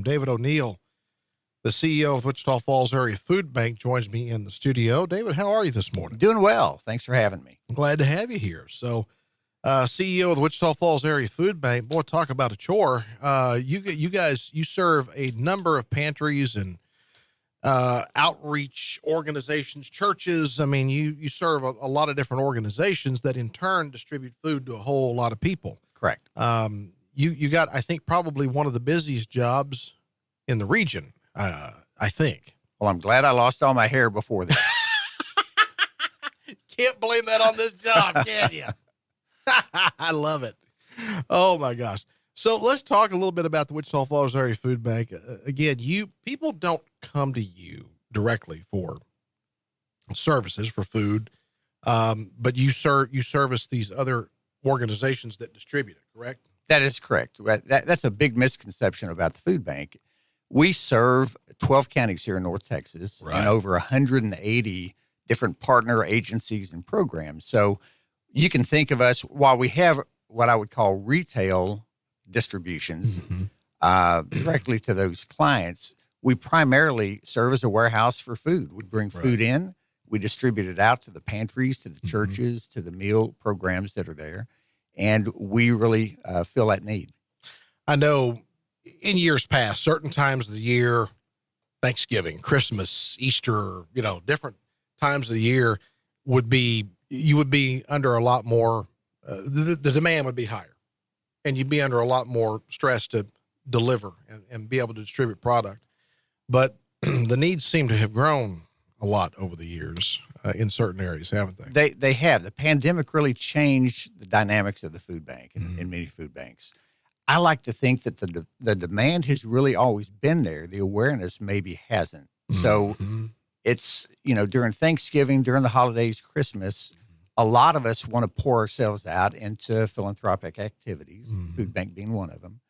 David O'Neill, the CEO of Wichita Falls Area Food Bank, joins me in the studio. David, how are you this morning? Doing well. Thanks for having me. I'm glad to have you here. So, CEO of the Wichita Falls Area Food Bank, boy, talk about a chore. You guys serve a number of pantries and outreach organizations, churches. I mean, you serve a lot of different organizations that in turn distribute food to a whole lot of people. Correct. You got, I think, probably one of the busiest jobs in the region, I think. Well, I'm glad I lost all my hair before this. Can't blame that on this job, can you? I love it. Oh my gosh. So let's talk a little bit about the Wichita Falls Area Food Bank. Again, people don't come to you directly for services for food, but you service these other organizations that distribute it, correct? That is correct. That's a big misconception about the food bank. We serve 12 counties here in North Texas and over 180 different partner agencies and programs. So you can think of us, while we have what I would call retail distributions directly to those clients, we primarily serve as a warehouse for food. We bring food in, we distribute it out to the pantries, to the churches, to the meal programs that are there, and we really fill that need. I know in years past, certain times of the year, Thanksgiving, Christmas, Easter, different times of the year you would be under a lot more, the demand would be higher, and you'd be under a lot more stress to deliver and be able to distribute product. But the needs seem to have grown a lot over the years in certain areas, haven't they? They have. The pandemic really changed the dynamics of the food bank in many food banks. I like to think that the demand has really always been there. The awareness maybe hasn't. So it's, during Thanksgiving, during the holidays, Christmas, a lot of us want to pour ourselves out into philanthropic activities, food bank being one of them.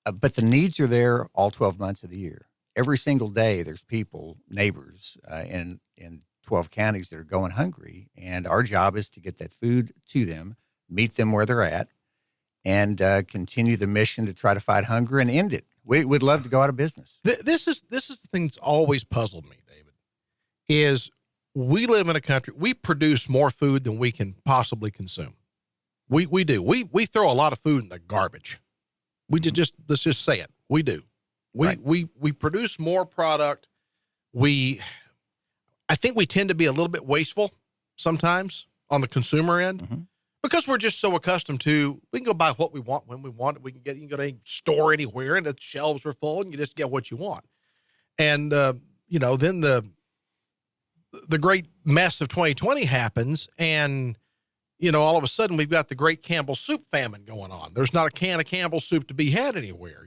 But the needs are there all 12 months of the year. Every single day, there's people, neighbors in 12 counties that are going hungry. And our job is to get that food to them, meet them where they're at, and continue the mission to try to fight hunger and end it. We'd love to go out of business. This is the thing that's always puzzled me, David, is we live in a country, we produce more food than we can possibly consume. We do. We throw a lot of food in the garbage. Let's just say it. We do. We produce more product. I think we tend to be a little bit wasteful sometimes on the consumer end because we're just so accustomed to, we can go buy what we want when we want it. You can go to any store anywhere and the shelves are full and you just get what you want. And, then the great mess of 2020 happens and, all of a sudden we've got the great Campbell's soup famine going on. There's not a can of Campbell's soup to be had anywhere,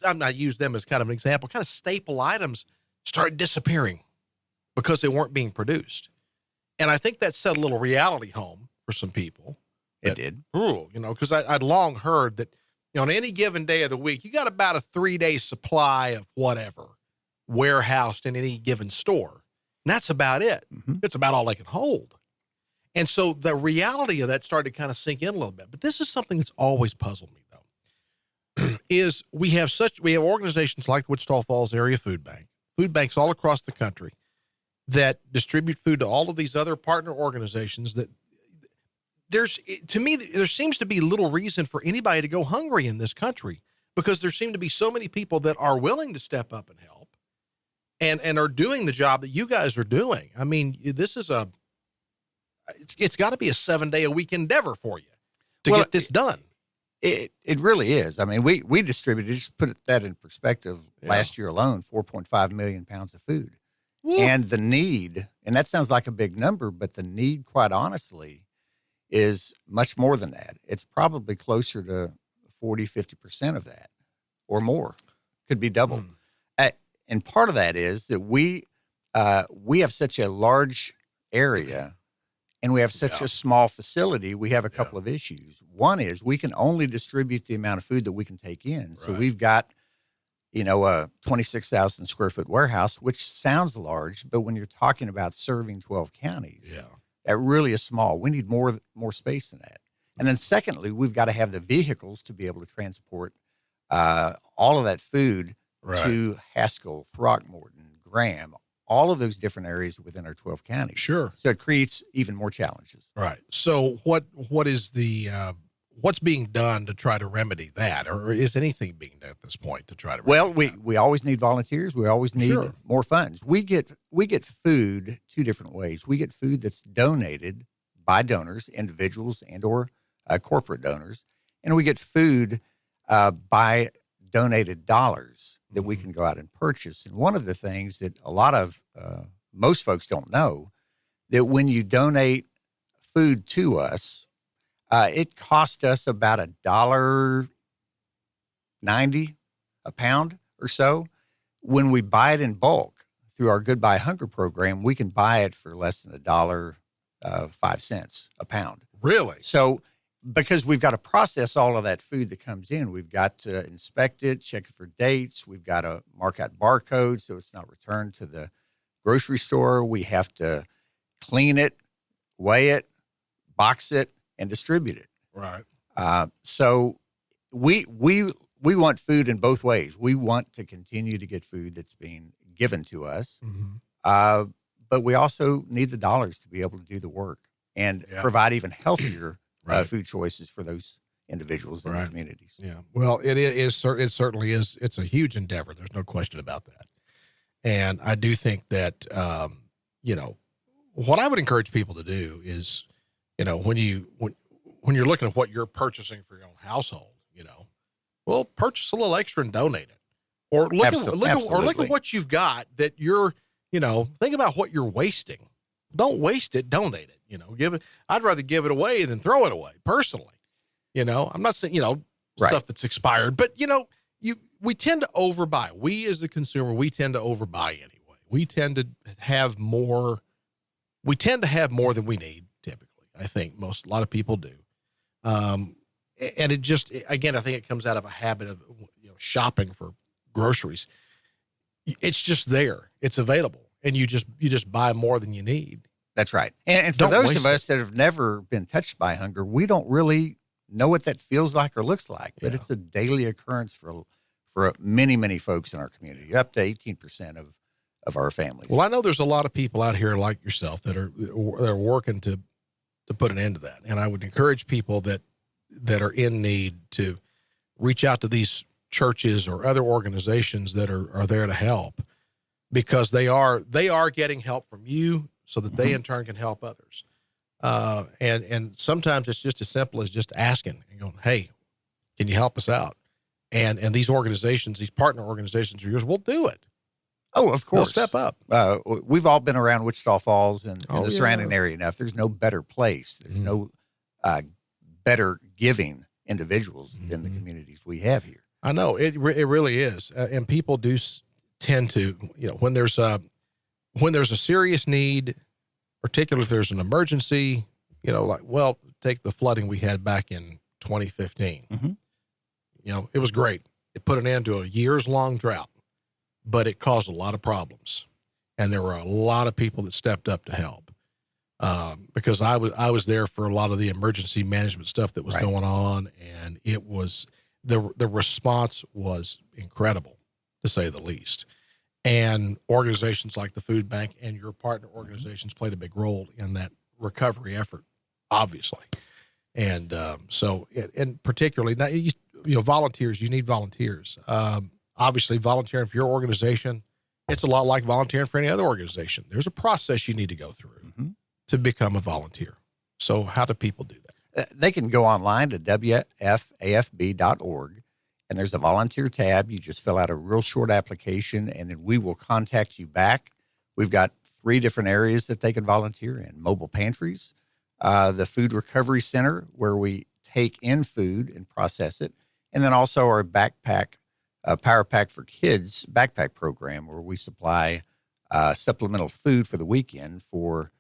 I'm not use them as kind of an example, kind of staple items started disappearing because they weren't being produced. And I think that set a little reality home for some people. It did. Because I'd long heard that, on any given day of the week, you got about a 3-day supply of whatever warehoused in any given store. And that's about it. It's about all they can hold. And so the reality of that started to kind of sink in a little bit. But this is something that's always puzzled me, though, is we have organizations like the Wichita Falls Area Food Bank, food banks all across the country that distribute food to all of these other partner organizations that there seems to be little reason for anybody to go hungry in this country because there seem to be so many people that are willing to step up and help and are doing the job that you guys are doing. I mean, this is it's got to be a 7-day-a-week endeavor for you to get this done. It really is. I mean, we distributed, just put that in perspective, last year alone, 4.5 million pounds of food. Woo. And the need, and that sounds like a big number, but the need, quite honestly, is much more than that. It's probably closer to 40, 50% of that or more. Could be double. And part of that is that we have such a large area and we have such a small facility. We have a couple of issues. One is we can only distribute the amount of food that we can take in. So we've got, a 26,000 square foot warehouse, which sounds large, but when you're talking about serving 12 counties, that really is small. We need more space than that. And then secondly, we've got to have the vehicles to be able to transport all of that food Right. to Haskell, Throckmorton, Graham, all of those different areas within our 12 counties. Sure. So it creates even more challenges. Right. So what is the what's being done to try to remedy that, or is anything being done at this point to try to? Well, we always need volunteers. We always need Sure. more funds. We get food two different ways. We get food that's donated by donors, individuals and or corporate donors, and we get food by donated dollars that we can go out and purchase. And one of the things that a lot of most folks don't know, that when you donate food to us, it costs us about $1.90 a pound or so. When we buy it in bulk through our Goodbye Hunger program, we can buy it for less than $1.05 a pound. Really? So because we've got to process all of that food that comes in, we've got to inspect it, check it for dates. We've got to mark out barcodes so it's not returned to the grocery store. We have to clean it, weigh it, box it, and distribute it. Right. So we want food in both ways. We want to continue to get food that's being given to us, but we also need the dollars to be able to do the work and provide even healthier food choices for those individuals in the communities. Yeah. Well, it certainly is. It's a huge endeavor. There's no question about that. And I do think that, what I would encourage people to do is, when you're looking at what you're purchasing for your own household, well, purchase a little extra and donate it, or look at what you've got that you're, think about what you're wasting. Don't waste it, donate it. Give it. I'd rather give it away than throw it away. Personally, I'm not saying stuff that's expired, but we tend to overbuy. We as a consumer, we tend to overbuy anyway. We tend to have more. We tend to have more than we need. Typically, I think a lot of people do. And it just, again, I think it comes out of a habit of shopping for groceries. It's just there. It's available, and you just buy more than you need. That's right. And for those of us that have never been touched by hunger, we don't really know what that feels like or looks like, but it's a daily occurrence for many, many folks in our community, up to 18% of our families. Well, I know there's a lot of people out here like yourself that are working to put an end to that. And I would encourage people that are in need to reach out to these churches or other organizations that are there to help, because they are getting help from you, so that they in turn can help others. And sometimes it's just as simple as just asking and going, hey, can you help us out? And these organizations, these partner organizations of yours will do it. Oh, of course. They'll step up. We've all been around Wichita Falls and the surrounding area enough. There's no better place. There's no better giving individuals than the communities we have here. I know it really is. And people do tend to, when there's a serious need, particularly if there's an emergency, take the flooding we had back in 2015. It was great. It put an end to a years-long drought, but it caused a lot of problems. And there were a lot of people that stepped up to help. Because I was there for a lot of the emergency management stuff that was going on, and it was the response was incredible, to say the least. And organizations like the Food Bank and your partner organizations played a big role in that recovery effort, obviously. And and particularly now, volunteers. You need volunteers. Obviously, volunteering for your organization, it's a lot like volunteering for any other organization. There's a process you need to go through to become a volunteer. So how do people do that? They can go online to wfafb.org, and there's a volunteer tab. You just fill out a real short application, and then we will contact you back. We've got 3 different areas that they can volunteer in: mobile pantries, the Food Recovery Center, where we take in food and process it, and then also our backpack, Power Pack for Kids backpack program, where we supply supplemental food for the weekend for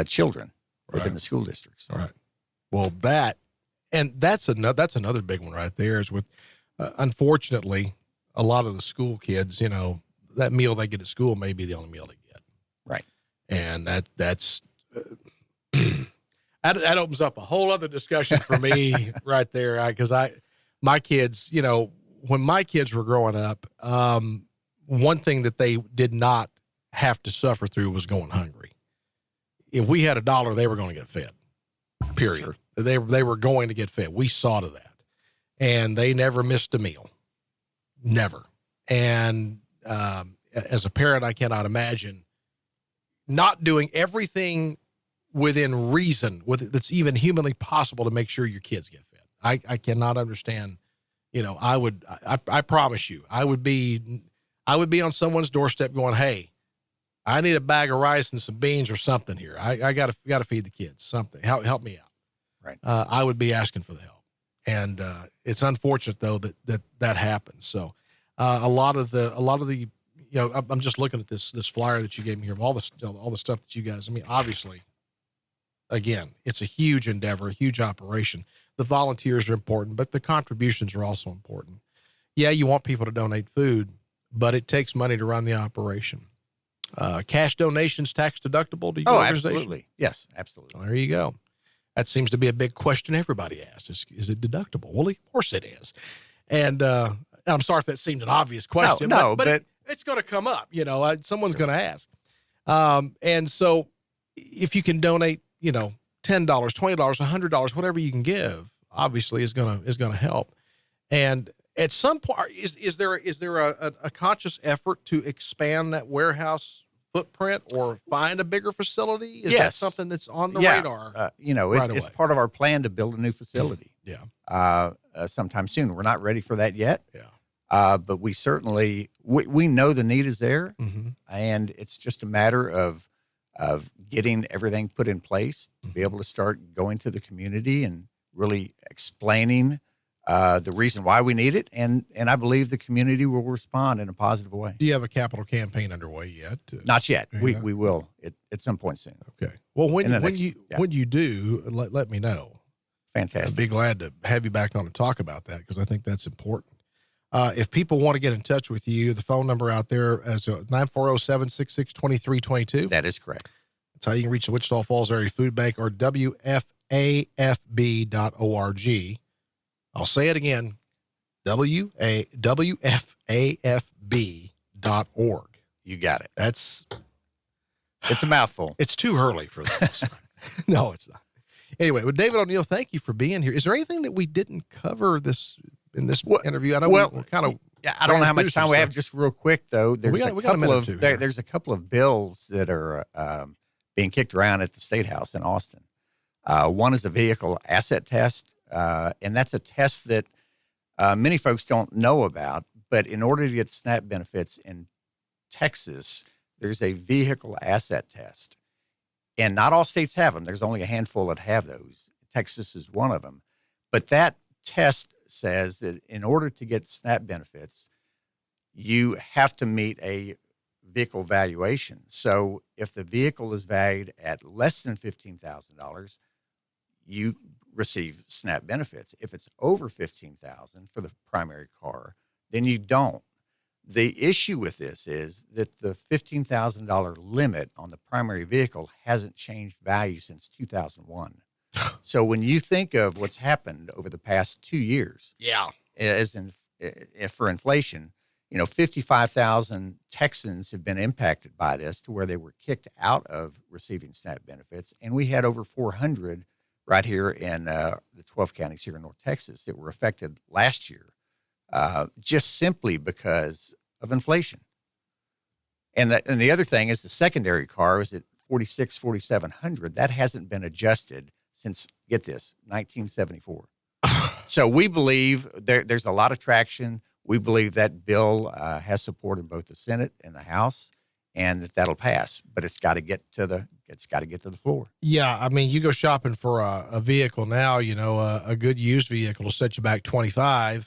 children within the school districts. All right. Well, that's another big one right there, is with, unfortunately, a lot of the school kids, that meal they get at school may be the only meal they get. Right. And that's that opens up a whole other discussion for me right there. Because my kids, when my kids were growing up, one thing that they did not have to suffer through was going hungry. If we had $1, they were going to get fed, period. Sure. They were going to get fed. We saw to that. And they never missed a meal. Never. And as a parent, I cannot imagine not doing everything within reason that's even humanly possible to make sure your kids get fed. I cannot understand. I promise you, I would be on someone's doorstep going, hey, I need a bag of rice and some beans or something here. I got to feed the kids something. Help me out. Right. I would be asking for the help. And it's unfortunate though that happens. So a lot of the I'm just looking at this flyer that you gave me here of all the stuff that you guys. I mean, obviously, again, it's a huge endeavor, a huge operation. The volunteers are important, but the contributions are also important. Yeah, you want people to donate food, but it takes money to run the operation. Cash donations tax deductible to your organization? Absolutely. Yes, absolutely. Well, there you go. That seems to be a big question everybody asks. Is it deductible? Well, of course it is. And I'm sorry if that seemed an obvious question. No, but it's going to come up. Someone's going to ask. And so if you can donate, $10, $20, $100, whatever you can give, obviously is going to help. And at some point, is there a conscious effort to expand that warehouse footprint or find a bigger facility? Is that something that's on the radar? It's part of our plan to build a new facility. Yeah. Sometime soon. We're not ready for that yet. Yeah. But we certainly, we know the need is there, and it's just a matter of getting everything put in place to be able to start going to the community and really explaining the reason why we need it, and I believe the community will respond in a positive way. Do you have a capital campaign underway yet? Not yet. We will at some point soon. Okay. Well, when you do, let me know. Fantastic. I'd be glad to have you back on to talk about that because I think that's important. If people want to get in touch with you, the phone number out there is 940-766-2322. That is correct. That's how you can reach the Wichita Falls Area Food Bank or WFAFB.org. I'll say it again, WFAFB.org. You got it. It's a mouthful. It's too early for this. No, it's not. Anyway, well, David O'Neill, thank you for being here. Is there anything that we didn't cover in this interview? I know we kind of. Yeah, I don't know how much time we have. Just real quick though, there's a couple of bills that are being kicked around at the State House in Austin. One is a vehicle asset test. And that's a test that many folks don't know about. But in order to get SNAP benefits in Texas, there's a vehicle asset test. And not all states have them. There's only a handful that have those. Texas is one of them. But that test says that in order to get SNAP benefits, you have to meet a vehicle valuation. So if the vehicle is valued at less than $15,000, you receive SNAP benefits. If it's over $15,000 for the primary car, then you don't. The issue with this is that the $15,000 limit on the primary vehicle hasn't changed value since 2001. So when you think of what's happened over the past 2 years, for inflation, 55,000 Texans have been impacted by this to where they were kicked out of receiving SNAP benefits, and we had over 400 right here in the 12 counties here in North Texas that were affected last year, just simply because of inflation. And the other thing is the secondary car is at $4,700. That hasn't been adjusted since, get this, 1974. So we believe there's a lot of traction. We believe that bill has support in both the Senate and the House, and that'll pass. But it's got to get to the floor. Yeah, I mean, you go shopping for a vehicle now. A good used vehicle will set you back $25,000,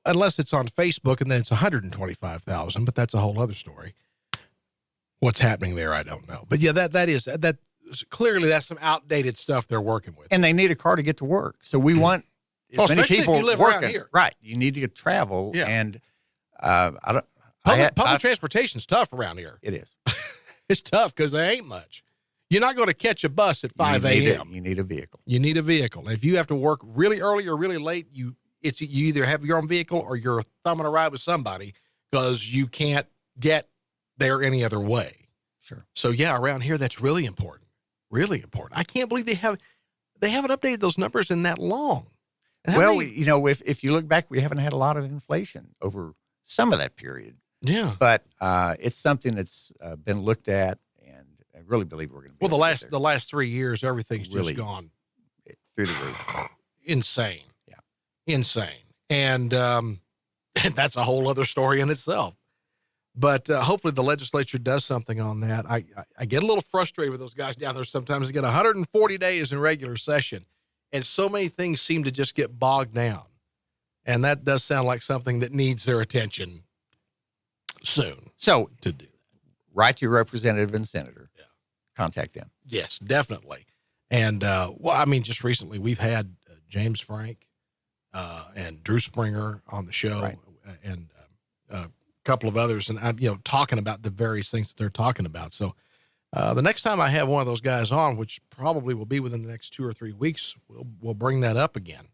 unless it's on Facebook, and then it's $125,000. But that's a whole other story. What's happening there, I don't know. But yeah, that clearly that's some outdated stuff they're working with, and they need a car to get to work. So we want as many people if you live working. Around here. Right? You need to travel, and Public transportation's tough around here. It is. It's tough because there ain't much. You're not going to catch a bus at 5 a.m. You need a vehicle. You need a vehicle. And if you have to work really early or really late, it's you either have your own vehicle or you're thumbing a ride with somebody because you can't get there any other way. Sure. So yeah, around here, that's really important. Really important. I can't believe they haven't updated those numbers in that long. Well, if you look back, we haven't had a lot of inflation over some of that period. Yeah. But it's something that's been looked at, and I really believe we're going to be the last 3 years, everything's really just gone through the roof. Insane. Yeah. Insane. And that's a whole other story in itself. But hopefully the legislature does something on that. I get a little frustrated with those guys down there sometimes. They get 140 days in regular session, and so many things seem to just get bogged down. And that does sound like something that needs their attention soon. So to do that. Write to your representative and senator. Yeah. Contact them. Yes, definitely. And, just recently we've had James Frank and Drew Springer on the show, right, and a couple of others, and I'm, talking about the various things that they're talking about. So the next time I have one of those guys on, which probably will be within the next 2 or 3 weeks, we'll bring that up again.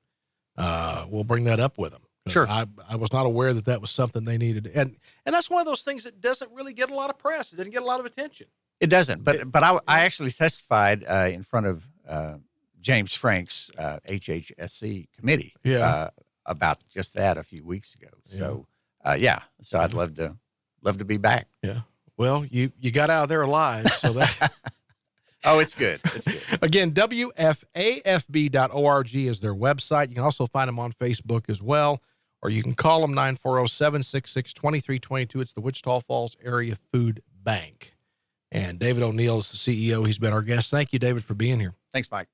We'll bring that up with them. Sure. I was not aware that was something they needed. And that's one of those things that doesn't really get a lot of press. It doesn't get a lot of attention. It doesn't. But I actually testified in front of James Frank's HHSC committee about just that a few weeks ago. So, so I'd love to be back. Yeah. Well, you got out of there alive. So that. Oh, it's good. It's good. Again, WFAFB.org is their website. You can also find them on Facebook as well, or you can call them 940-766-2322. It's the Wichita Falls Area Food Bank. And David O'Neill is the CEO. He's been our guest. Thank you, David, for being here. Thanks, Mike.